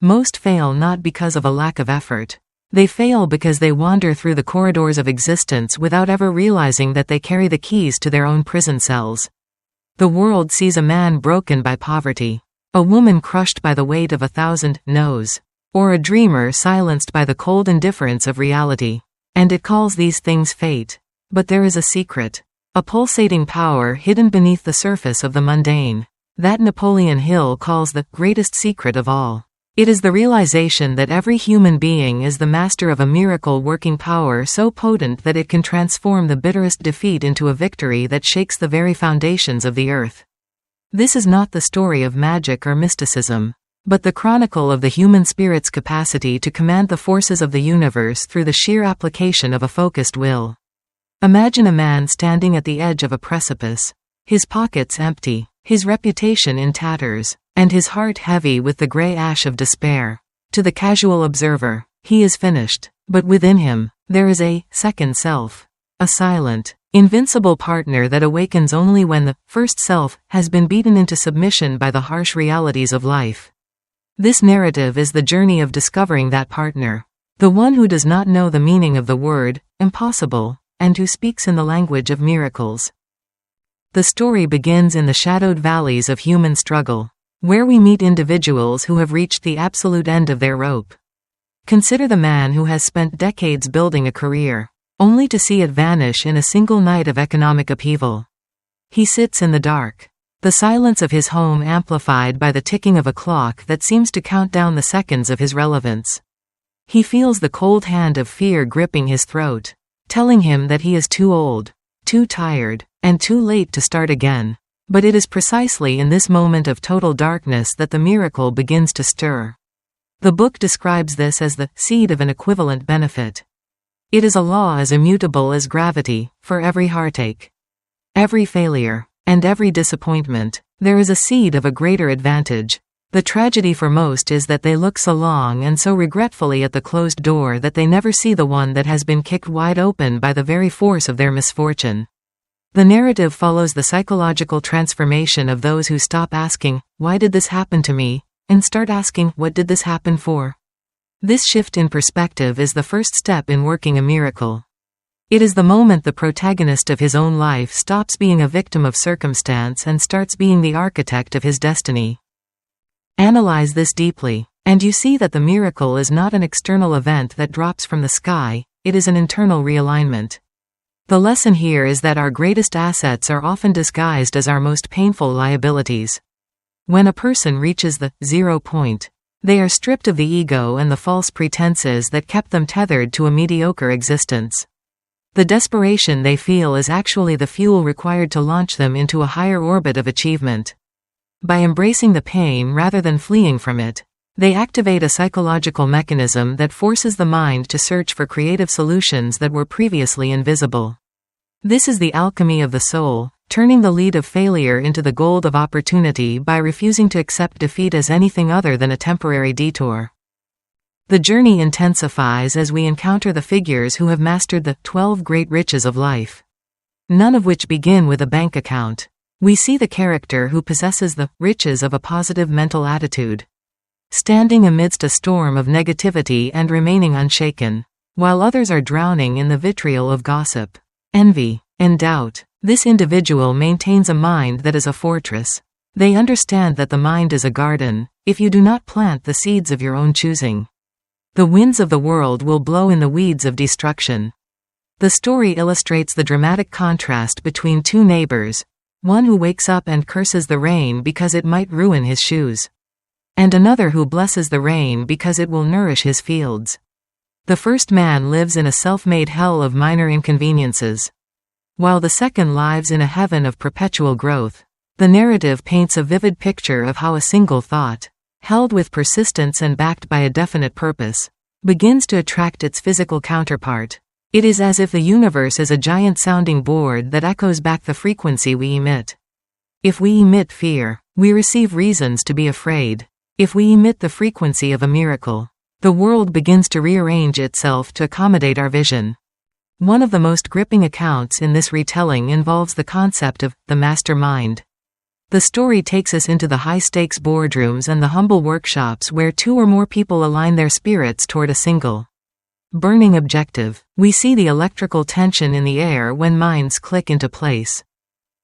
Most fail not because of a lack of effort. They fail because they wander through the corridors of existence without ever realizing that they carry the keys to their own prison cells. The world sees a man broken by poverty, a woman crushed by the weight of 1,000 no's, or a dreamer silenced by the cold indifference of reality. And it calls these things fate. But there is a secret, a pulsating power hidden beneath the surface of the mundane, that Napoleon Hill calls the greatest secret of all. It is the realization that every human being is the master of a miracle-working power so potent that it can transform the bitterest defeat into a victory that shakes the very foundations of the earth. This is not the story of magic or mysticism, but the chronicle of the human spirit's capacity to command the forces of the universe through the sheer application of a focused will. Imagine a man standing at the edge of a precipice, his pockets empty, his reputation in tatters, and his heart heavy with the gray ash of despair. To the casual observer, he is finished, but within him, there is a second self, a silent, invincible partner that awakens only when the first self has been beaten into submission by the harsh realities of life. This narrative is the journey of discovering that partner, the one who does not know the meaning of the word impossible, and who speaks in the language of miracles. The story begins in the shadowed valleys of human struggle, where we meet individuals who have reached the absolute end of their rope. Consider the man who has spent decades building a career, only to see it vanish in a single night of economic upheaval. He sits in the dark, the silence of his home amplified by the ticking of a clock that seems to count down the seconds of his relevance. He feels the cold hand of fear gripping his throat, telling him that he is too old, too tired, and too late to start again. But it is precisely in this moment of total darkness that the miracle begins to stir. The book describes this as the seed of an equivalent benefit. It is a law as immutable as gravity. For every heartache, every failure, and every disappointment, there is a seed of a greater advantage. The tragedy for most is that they look so long and so regretfully at the closed door that they never see the one that has been kicked wide open by the very force of their misfortune. The narrative follows the psychological transformation of those who stop asking, "Why did this happen to me?" and start asking, "What did this happen for?" This shift in perspective is the first step in working a miracle. It is the moment the protagonist of his own life stops being a victim of circumstance and starts being the architect of his destiny. Analyze this deeply, and you see that the miracle is not an external event that drops from the sky, it is an internal realignment. The lesson here is that our greatest assets are often disguised as our most painful liabilities. When a person reaches the 0 point, they are stripped of the ego and the false pretenses that kept them tethered to a mediocre existence. The desperation they feel is actually the fuel required to launch them into a higher orbit of achievement. By embracing the pain rather than fleeing from it, they activate a psychological mechanism that forces the mind to search for creative solutions that were previously invisible. This is the alchemy of the soul, turning the lead of failure into the gold of opportunity by refusing to accept defeat as anything other than a temporary detour. The journey intensifies as we encounter the figures who have mastered the 12 great riches of life, none of which begin with a bank account. We see the character who possesses the riches of a positive mental attitude, standing amidst a storm of negativity and remaining unshaken, while others are drowning in the vitriol of gossip, envy, and doubt. This individual maintains a mind that is a fortress. They understand that the mind is a garden. If you do not plant the seeds of your own choosing, the winds of the world will blow in the weeds of destruction. The story illustrates the dramatic contrast between two neighbors, one who wakes up and curses the rain because it might ruin his shoes, and another who blesses the rain because it will nourish his fields. The first man lives in a self-made hell of minor inconveniences, while the second lives in a heaven of perpetual growth. The narrative paints a vivid picture of how a single thought, held with persistence and backed by a definite purpose, begins to attract its physical counterpart. It is as if the universe is a giant sounding board that echoes back the frequency we emit. If we emit fear, we receive reasons to be afraid. If we emit the frequency of a miracle, the world begins to rearrange itself to accommodate our vision. One of the most gripping accounts in this retelling involves the concept of the mastermind. The story takes us into the high-stakes boardrooms and the humble workshops where two or more people align their spirits toward a single burning objective. We see the electrical tension in the air when minds click into place,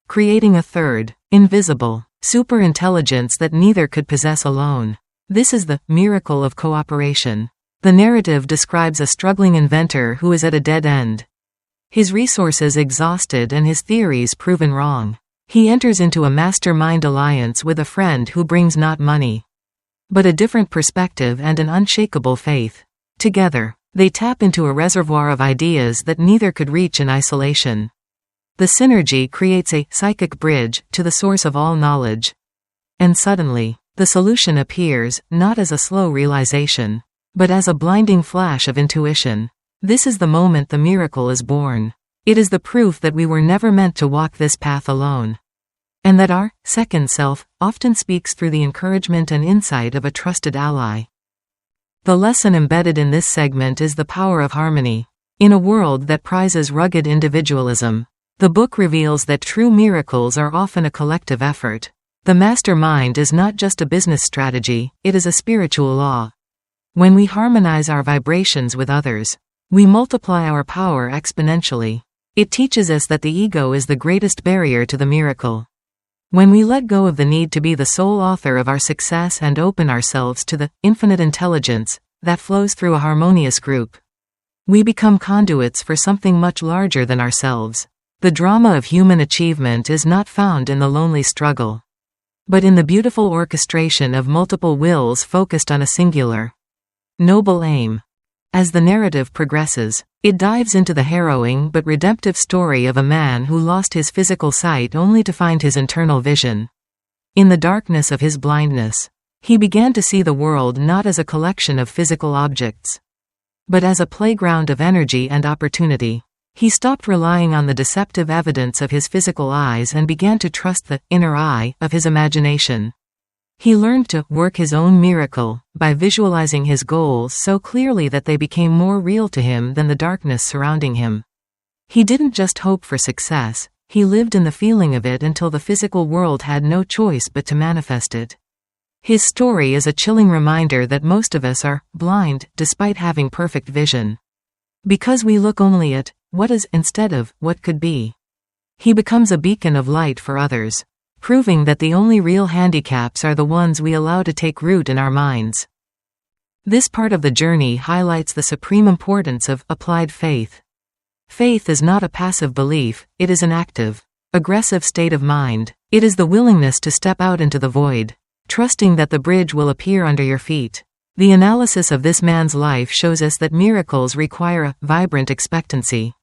creating a third, invisible, super-intelligence that neither could possess alone. This is the miracle of cooperation. The narrative describes a struggling inventor who is at a dead end. His resources exhausted and his theories proven wrong. He enters into a mastermind alliance with a friend who brings not money, but a different perspective and an unshakable faith. Together, they tap into a reservoir of ideas that neither could reach in isolation. The synergy creates a psychic bridge to the source of all knowledge. And suddenly, the solution appears, not as a slow realization, but as a blinding flash of intuition. This is the moment the miracle is born. It is the proof that we were never meant to walk this path alone, and that our second self often speaks through the encouragement and insight of a trusted ally. The lesson embedded in this segment is the power of harmony. In a world that prizes rugged individualism, the book reveals that true miracles are often a collective effort. The mastermind is not just a business strategy, it is a spiritual law. When we harmonize our vibrations with others, we multiply our power exponentially. It teaches us that the ego is the greatest barrier to the miracle. When we let go of the need to be the sole author of our success and open ourselves to the infinite intelligence that flows through a harmonious group, we become conduits for something much larger than ourselves. The drama of human achievement is not found in the lonely struggle, but in the beautiful orchestration of multiple wills focused on a singular, noble aim. As the narrative progresses, it dives into the harrowing but redemptive story of a man who lost his physical sight only to find his internal vision. In the darkness of his blindness, he began to see the world not as a collection of physical objects, but as a playground of energy and opportunity. He stopped relying on the deceptive evidence of his physical eyes and began to trust the inner eye of his imagination. He learned to work his own miracle by visualizing his goals so clearly that they became more real to him than the darkness surrounding him. He didn't just hope for success, he lived in the feeling of it until the physical world had no choice but to manifest it. His story is a chilling reminder that most of us are blind despite having perfect vision, because we look only at what is instead of what could be. He becomes a beacon of light for others, proving that the only real handicaps are the ones we allow to take root in our minds. This part of the journey highlights the supreme importance of applied faith. Faith is not a passive belief, it is an active, aggressive state of mind. It is the willingness to step out into the void, trusting that the bridge will appear under your feet. The analysis of this man's life shows us that miracles require a vibrant expectancy.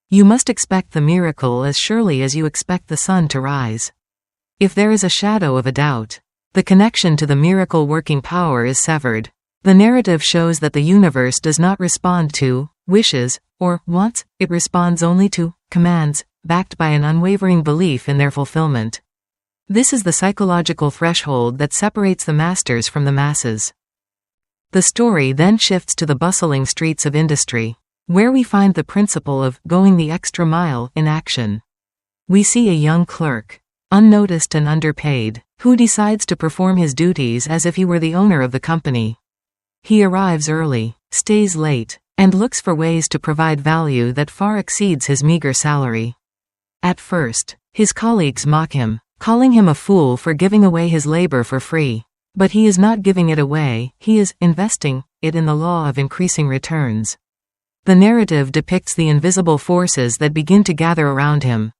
You must expect the miracle as surely as you expect the sun to rise. If there is a shadow of a doubt, the connection to the miracle-working power is severed. The narrative shows that the universe does not respond to wishes or wants, it responds only to commands, backed by an unwavering belief in their fulfillment. This is the psychological threshold that separates the masters from the masses. The story then shifts to the bustling streets of industry, where we find the principle of going the extra mile in action. We see a young clerk, unnoticed and underpaid, who decides to perform his duties as if he were the owner of the company. He arrives early, stays late, and looks for ways to provide value that far exceeds his meager salary. At first, his colleagues mock him, calling him a fool for giving away his labor for free. But he is not giving it away, he is investing it in the law of increasing returns. The narrative depicts the invisible forces that begin to gather around him.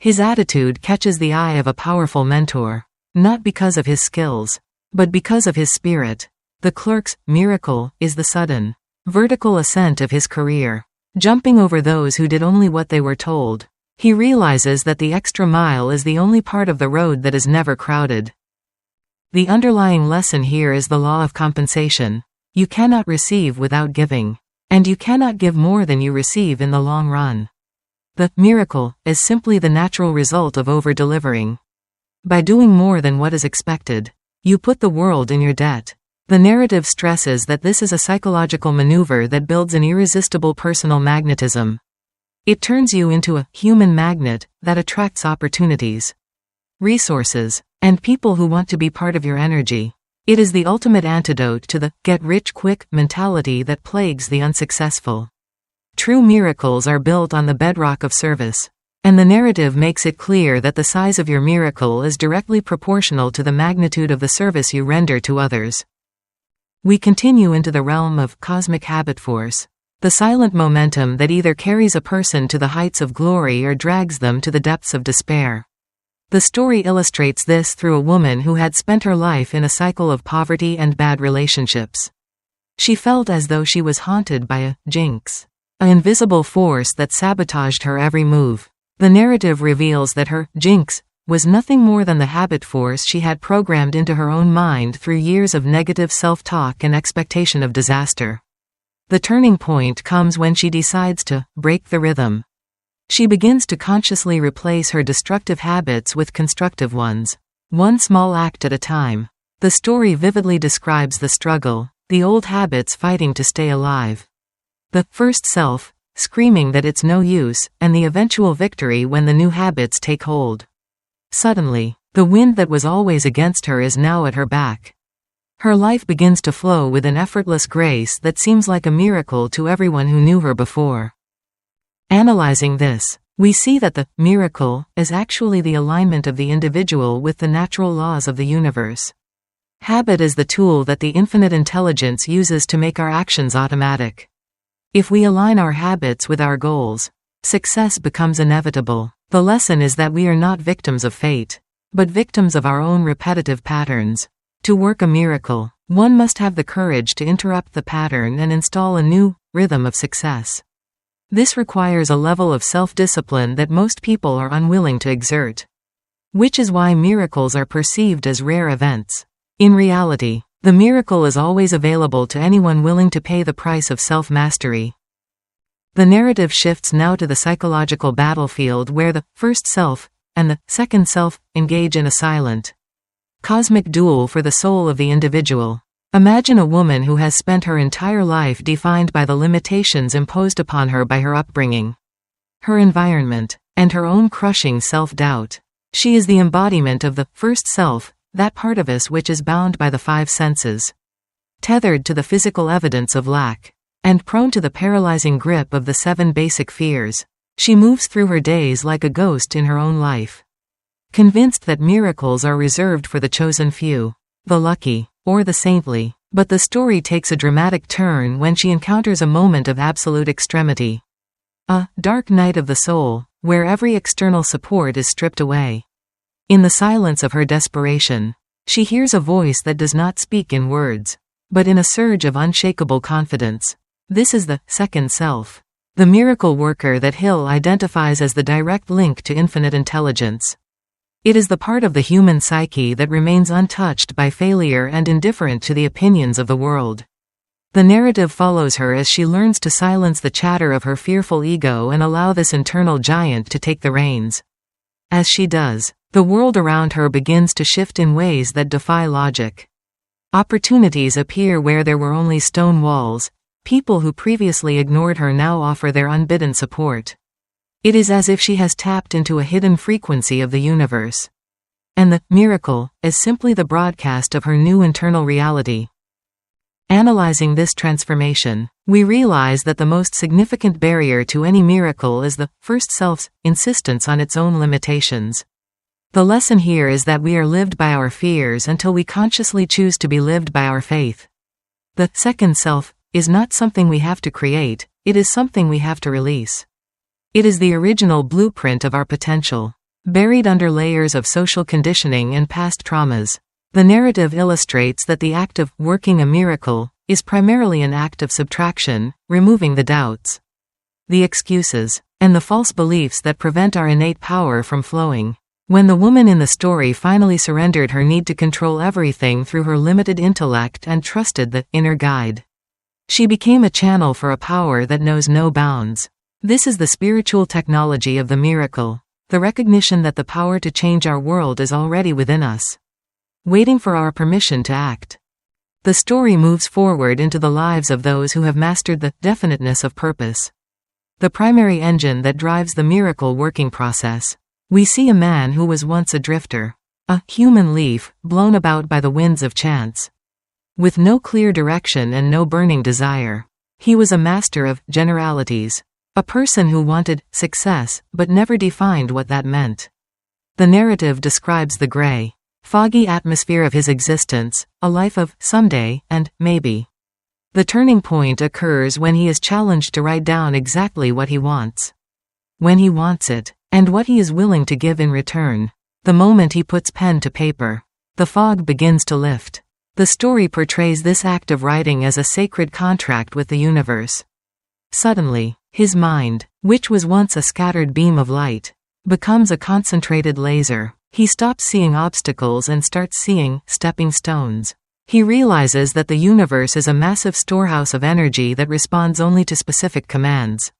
His attitude catches the eye of a powerful mentor, not because of his skills, but because of his spirit. The clerk's miracle is the sudden, vertical ascent of his career, jumping over those who did only what they were told. He realizes that the extra mile is the only part of the road that is never crowded. The underlying lesson here is the law of compensation. You cannot receive without giving, and you cannot give more than you receive in the long run. The miracle is simply the natural result of over-delivering. By doing more than what is expected, you put the world in your debt. The narrative stresses that this is a psychological maneuver that builds an irresistible personal magnetism. It turns you into a human magnet that attracts opportunities, resources, and people who want to be part of your energy. It is the ultimate antidote to the get-rich-quick mentality that plagues the unsuccessful. True miracles are built on the bedrock of service. And the narrative makes it clear that the size of your miracle is directly proportional to the magnitude of the service you render to others. We continue into the realm of cosmic habit force, the silent momentum that either carries a person to the heights of glory or drags them to the depths of despair. The story illustrates this through a woman who had spent her life in a cycle of poverty and bad relationships. She felt as though she was haunted by a jinx, an invisible force that sabotaged her every move. The narrative reveals that her jinx was nothing more than the habit force she had programmed into her own mind through years of negative self-talk and expectation of disaster. The turning point comes when she decides to break the rhythm. She begins to consciously replace her destructive habits with constructive ones, one small act at a time. The story vividly describes the struggle, the old habits fighting to stay alive. The first self, screaming that it's no use, and the eventual victory when the new habits take hold. Suddenly, the wind that was always against her is now at her back. Her life begins to flow with an effortless grace that seems like a miracle to everyone who knew her before. Analyzing this, we see that the miracle is actually the alignment of the individual with the natural laws of the universe. Habit is the tool that the infinite intelligence uses to make our actions automatic. If we align our habits with our goals, success becomes inevitable. The lesson is that we are not victims of fate, but victims of our own repetitive patterns. To work a miracle, one must have the courage to interrupt the pattern and install a new rhythm of success. This requires a level of self-discipline that most people are unwilling to exert. Which is why miracles are perceived as rare events. In reality, the miracle is always available to anyone willing to pay the price of self-mastery. The narrative shifts now to the psychological battlefield where the first self and the second self engage in a silent, cosmic duel for the soul of the individual. Imagine a woman who has spent her entire life defined by the limitations imposed upon her by her upbringing, her environment, and her own crushing self-doubt. She is the embodiment of the first self, that part of us which is bound by the five senses, tethered to the physical evidence of lack, and prone to the paralyzing grip of the 7 basic fears. She moves through her days like a ghost in her own life, convinced that miracles are reserved for the chosen few, the lucky, or the saintly. But the story takes a dramatic turn when she encounters a moment of absolute extremity. A dark night of the soul, where every external support is stripped away. In the silence of her desperation, she hears a voice that does not speak in words, but in a surge of unshakable confidence. This is the second self, the miracle worker that Hill identifies as the direct link to infinite intelligence. It is the part of the human psyche that remains untouched by failure and indifferent to the opinions of the world. The narrative follows her as she learns to silence the chatter of her fearful ego and allow this internal giant to take the reins. As she does, the world around her begins to shift in ways that defy logic. Opportunities appear where there were only stone walls. People who previously ignored her now offer their unbidden support. It is as if she has tapped into a hidden frequency of the universe. And the miracle is simply the broadcast of her new internal reality. Analyzing this transformation, we realize that the most significant barrier to any miracle is the first self's insistence on its own limitations. The lesson here is that we are lived by our fears until we consciously choose to be lived by our faith. The second self is not something we have to create, it is something we have to release. It is the original blueprint of our potential, buried under layers of social conditioning and past traumas. The narrative illustrates that the act of working a miracle is primarily an act of subtraction, removing the doubts, the excuses, and the false beliefs that prevent our innate power from flowing. When the woman in the story finally surrendered her need to control everything through her limited intellect and trusted the inner guide, she became a channel for a power that knows no bounds. This is the spiritual technology of the miracle, the recognition that the power to change our world is already within us, waiting for our permission to act. The story moves forward into the lives of those who have mastered the definiteness of purpose, the primary engine that drives the miracle working process. We see a man who was once a drifter, a human leaf, blown about by the winds of chance. With no clear direction and no burning desire. He was a master of generalities. A person who wanted success, but never defined what that meant. The narrative describes the gray, foggy atmosphere of his existence, a life of someday and maybe. The turning point occurs when he is challenged to write down exactly what he wants. When he wants it, and what he is willing to give in return. The moment he puts pen to paper, the fog begins to lift. The story portrays this act of writing as a sacred contract with the universe. Suddenly, his mind, which was once a scattered beam of light, becomes a concentrated laser. He stops seeing obstacles and starts seeing stepping stones. He realizes that the universe is a massive storehouse of energy that responds only to specific commands.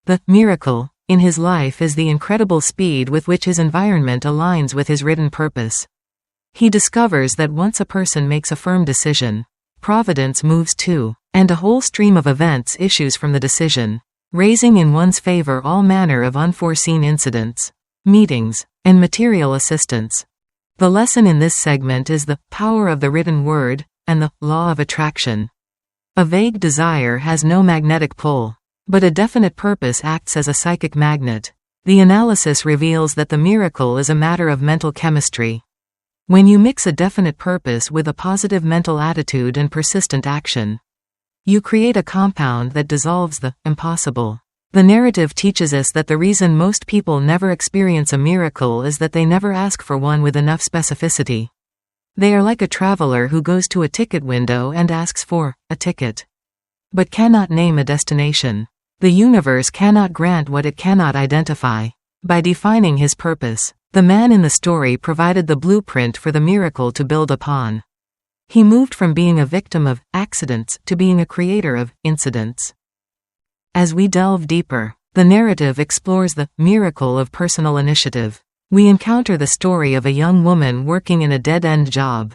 The miracle in his life is the incredible speed with which his environment aligns with his written purpose. He discovers that once a person makes a firm decision, providence moves too, and a whole stream of events issues from the decision, raising in one's favor all manner of unforeseen incidents, meetings, and material assistance. The lesson in this segment is the power of the written word and the law of attraction. A vague desire has no magnetic pull, but a definite purpose acts as a psychic magnet. The analysis reveals that the miracle is a matter of mental chemistry. When you mix a definite purpose with a positive mental attitude and persistent action, you create a compound that dissolves the impossible. The narrative teaches us that the reason most people never experience a miracle is that they never ask for one with enough specificity. They are like a traveler who goes to a ticket window and asks for a ticket, but cannot name a destination. The universe cannot grant what it cannot identify. By defining his purpose, the man in the story provided the blueprint for the miracle to build upon. He moved from being a victim of accidents to being a creator of incidents. As we delve deeper, the narrative explores the miracle of personal initiative. We encounter the story of a young woman working in a dead-end job.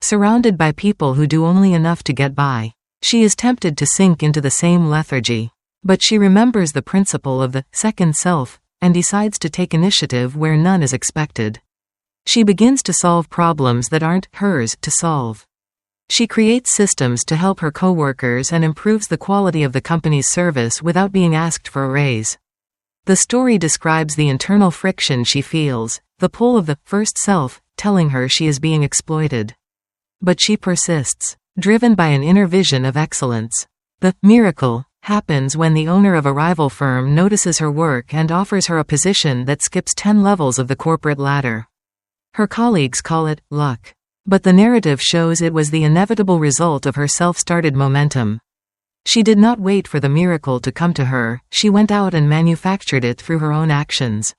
Surrounded by people who do only enough to get by, she is tempted to sink into the same lethargy. But she remembers the principle of the second self and decides to take initiative where none is expected. She begins to solve problems that aren't hers to solve. She creates systems to help her coworkers and improves the quality of the company's service without being asked for a raise. The story describes the internal friction she feels, the pull of the first self, telling her she is being exploited. But she persists, driven by an inner vision of excellence. The miracle happens when the owner of a rival firm notices her work and offers her a position that skips 10 levels of the corporate ladder. Her colleagues call it luck. But the narrative shows it was the inevitable result of her self-started momentum. She did not wait for the miracle to come to her, she went out and manufactured it through her own actions.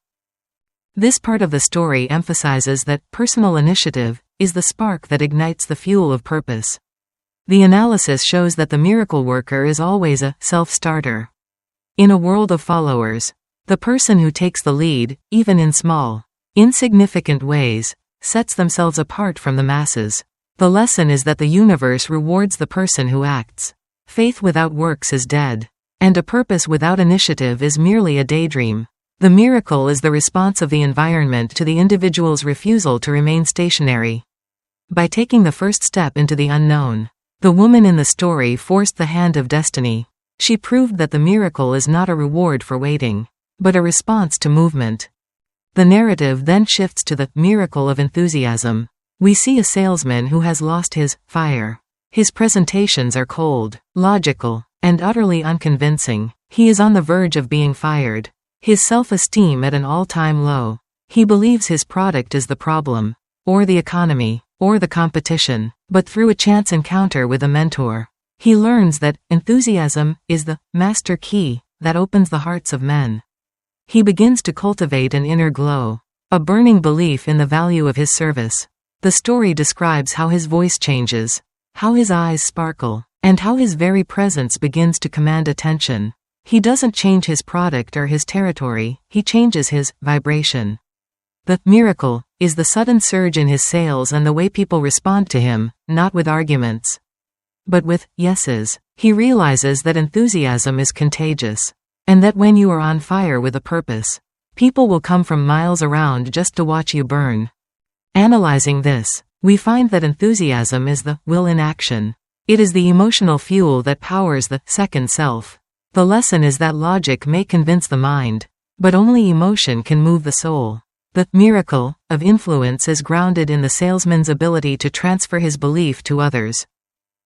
This part of the story emphasizes that personal initiative is the spark that ignites the fuel of purpose. The analysis shows that the miracle worker is always a self-starter. In a world of followers, the person who takes the lead, even in small, insignificant ways, sets themselves apart from the masses. The lesson is that the universe rewards the person who acts. Faith without works is dead, and a purpose without initiative is merely a daydream. The miracle is the response of the environment to the individual's refusal to remain stationary. By taking the first step into the unknown, the woman in the story forced the hand of destiny. She proved that the miracle is not a reward for waiting, but a response to movement. The narrative then shifts to the miracle of enthusiasm. We see a salesman who has lost his fire. His presentations are cold, logical, and utterly unconvincing. He is on the verge of being fired. His self-esteem at an all-time low. He believes his product is the problem, or the economy, or the competition. But through a chance encounter with a mentor, he learns that enthusiasm is the master key that opens the hearts of men. He begins to cultivate an inner glow, a burning belief in the value of his service. The story describes how his voice changes, how his eyes sparkle, and how his very presence begins to command attention. He doesn't change his product or his territory, he changes his vibration. The miracle is the sudden surge in his sales and the way people respond to him, not with arguments, but with yeses. He realizes that enthusiasm is contagious, and that when you are on fire with a purpose, people will come from miles around just to watch you burn. Analyzing this, we find that enthusiasm is the will in action. It is the emotional fuel that powers the second self. The lesson is that logic may convince the mind, but only emotion can move the soul. The miracle of influence is grounded in the salesman's ability to transfer his belief to others.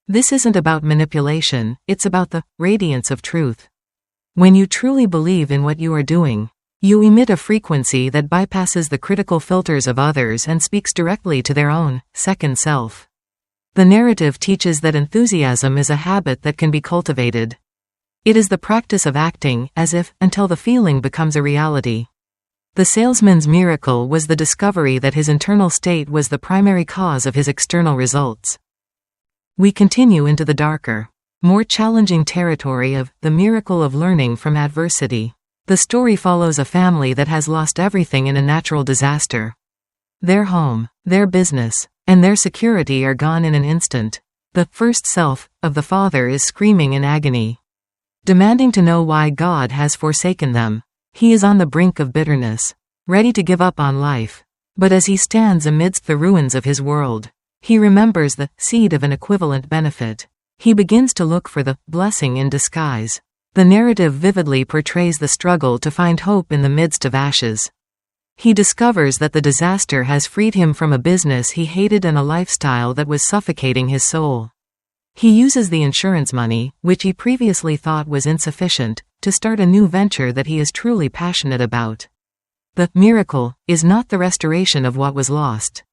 This isn't about manipulation, it's about the radiance of truth. When you truly believe in what you are doing, you emit a frequency that bypasses the critical filters of others and speaks directly to their own second self. The narrative teaches that enthusiasm is a habit that can be cultivated. It is the practice of acting as if until the feeling becomes a reality. The salesman's miracle was the discovery that his internal state was the primary cause of his external results. We continue into the darker, more challenging territory of the miracle of learning from adversity. The story follows a family that has lost everything in a natural disaster. Their home, their business, and their security are gone in an instant. The first self of the father is screaming in agony, demanding to know why God has forsaken them. He is on the brink of bitterness, ready to give up on life. But as he stands amidst the ruins of his world, he remembers the seed of an equivalent benefit. He begins to look for the blessing in disguise. The narrative vividly portrays the struggle to find hope in the midst of ashes. He discovers that the disaster has freed him from a business he hated and a lifestyle that was suffocating his soul. He uses the insurance money, which he previously thought was insufficient, to start a new venture that he is truly passionate about. The miracle is not the restoration of what was lost,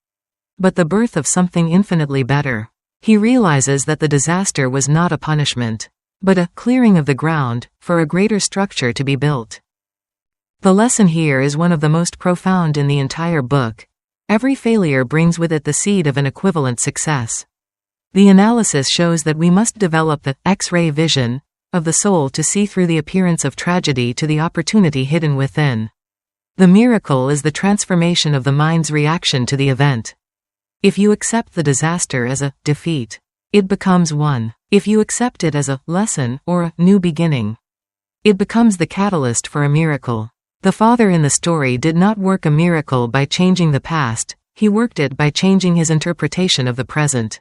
but the birth of something infinitely better. He realizes that the disaster was not a punishment, but a clearing of the ground for a greater structure to be built. The lesson here is one of the most profound in the entire book. Every failure brings with it the seed of an equivalent success. The analysis shows that we must develop the X-ray vision of the soul to see through the appearance of tragedy to the opportunity hidden within. The miracle is the transformation of the mind's reaction to the event. If you accept the disaster as a defeat, it becomes one. If you accept it as a lesson or a new beginning, it becomes the catalyst for a miracle. The father in the story did not work a miracle by changing the past, he worked it by changing his interpretation of the present.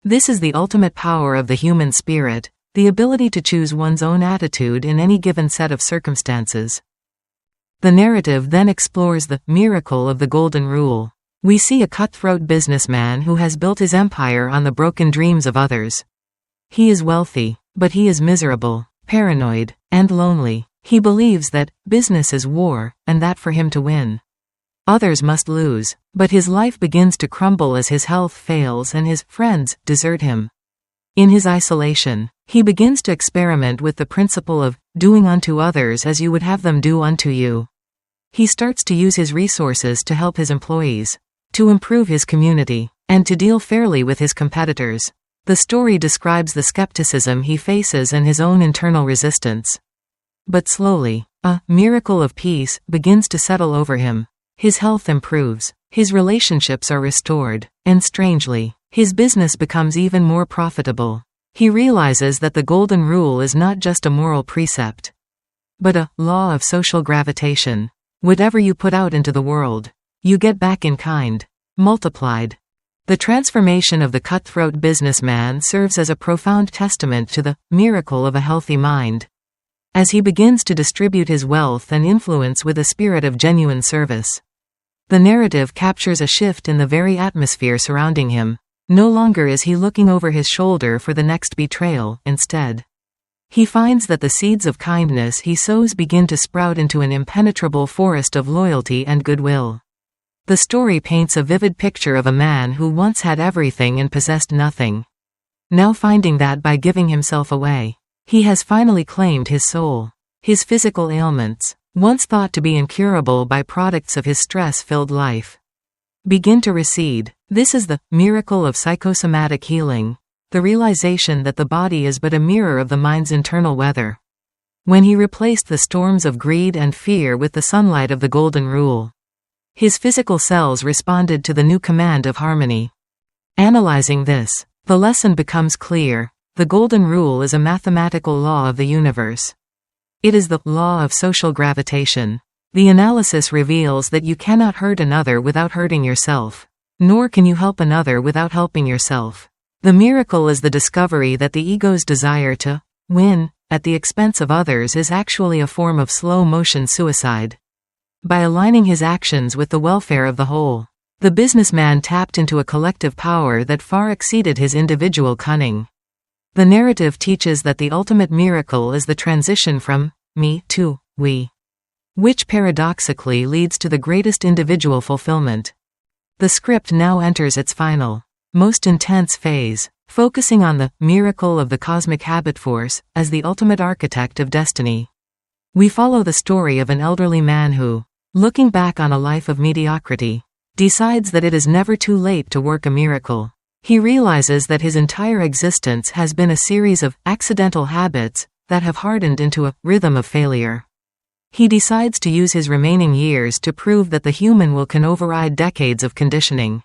This is the ultimate power of the human spirit, the ability to choose one's own attitude in any given set of circumstances. The narrative then explores the miracle of the golden rule. We see a cutthroat businessman who has built his empire on the broken dreams of others. He is wealthy, but he is miserable, paranoid, and lonely. He believes that business is war, and that for him to win, others must lose, but his life begins to crumble as his health fails and his friends desert him. In his isolation, he begins to experiment with the principle of doing unto others as you would have them do unto you. He starts to use his resources to help his employees, to improve his community, and to deal fairly with his competitors. The story describes the skepticism he faces and his own internal resistance. But slowly, a miracle of peace begins to settle over him. His health improves, his relationships are restored, and strangely, his business becomes even more profitable. He realizes that the golden rule is not just a moral precept, but a law of social gravitation. Whatever you put out into the world, you get back in kind, multiplied. The transformation of the cutthroat businessman serves as a profound testament to the miracle of a healthy mind. As he begins to distribute his wealth and influence with a spirit of genuine service, the narrative captures a shift in the very atmosphere surrounding him. No longer is he looking over his shoulder for the next betrayal, instead, he finds that the seeds of kindness he sows begin to sprout into an impenetrable forest of loyalty and goodwill. The story paints a vivid picture of a man who once had everything and possessed nothing, now finding that by giving himself away, he has finally claimed his soul. His physical ailments, once thought to be incurable by products of his stress-filled life, begin to recede. This is the miracle of psychosomatic healing, the realization that the body is but a mirror of the mind's internal weather. When he replaced the storms of greed and fear with the sunlight of the golden rule, his physical cells responded to the new command of harmony. Analyzing this, the lesson becomes clear. The golden rule is a mathematical law of the universe. It is the law of social gravitation. The analysis reveals that you cannot hurt another without hurting yourself. Nor can you help another without helping yourself. The miracle is the discovery that the ego's desire to win at the expense of others is actually a form of slow-motion suicide. By aligning his actions with the welfare of the whole, the businessman tapped into a collective power that far exceeded his individual cunning. The narrative teaches that the ultimate miracle is the transition from me to we, which paradoxically leads to the greatest individual fulfillment. The script now enters its final, most intense phase, focusing on the miracle of the cosmic habit force as the ultimate architect of destiny. We follow the story of an elderly man who, looking back on a life of mediocrity, decides that it is never too late to work a miracle. He realizes that his entire existence has been a series of accidental habits that have hardened into a rhythm of failure. He decides to use his remaining years to prove that the human will can override decades of conditioning.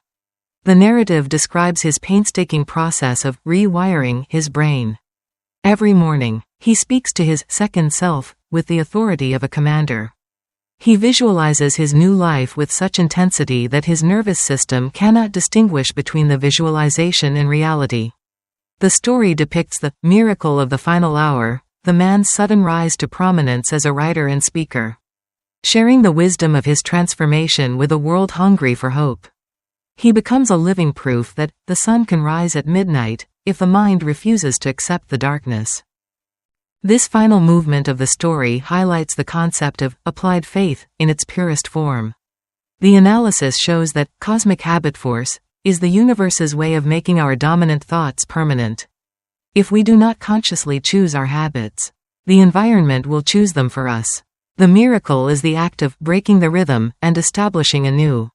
The narrative describes his painstaking process of rewiring his brain. Every morning, he speaks to his second self with the authority of a commander. He visualizes his new life with such intensity that his nervous system cannot distinguish between the visualization and reality. The story depicts the miracle of the final hour, the man's sudden rise to prominence as a writer and speaker, sharing the wisdom of his transformation with a world hungry for hope. He becomes a living proof that the sun can rise at midnight if the mind refuses to accept the darkness. This final movement of the story highlights the concept of applied faith in its purest form. The analysis shows that cosmic habit force is the universe's way of making our dominant thoughts permanent. If we do not consciously choose our habits, the environment will choose them for us. The miracle is the act of breaking the rhythm and establishing a new,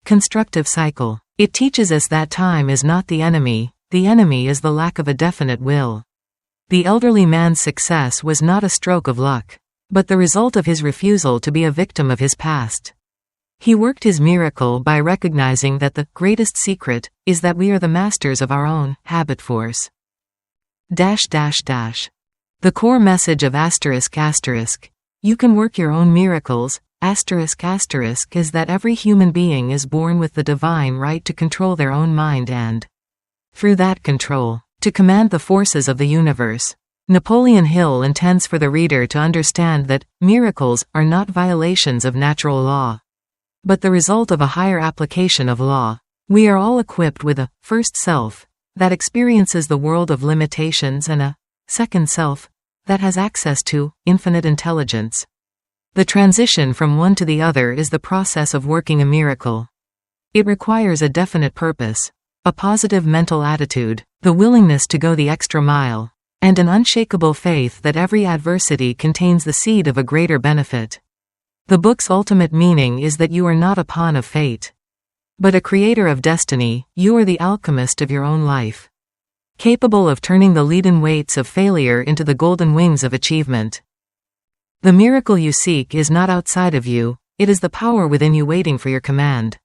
constructive cycle. It teaches us that time is not the enemy is the lack of a definite will. The elderly man's success was not a stroke of luck, but the result of his refusal to be a victim of his past. He worked his miracle by recognizing that the greatest secret is that we are the masters of our own habit force. The core message of ***, you can work your own miracles, ***, is that every human being is born with the divine right to control their own mind and, through that control, to command the forces of the universe. Napoleon Hill intends for the reader to understand that miracles are not violations of natural law, but the result of a higher application of law. We are all equipped with a first self that experiences the world of limitations and a second self that has access to infinite intelligence. The transition from one to the other is the process of working a miracle. It requires a definite purpose, a positive mental attitude, the willingness to go the extra mile, and an unshakable faith that every adversity contains the seed of a greater benefit. The book's ultimate meaning is that you are not a pawn of fate, but a creator of destiny. You are the alchemist of your own life, capable of turning the leaden weights of failure into the golden wings of achievement. The miracle you seek is not outside of you, it is the power within you waiting for your command.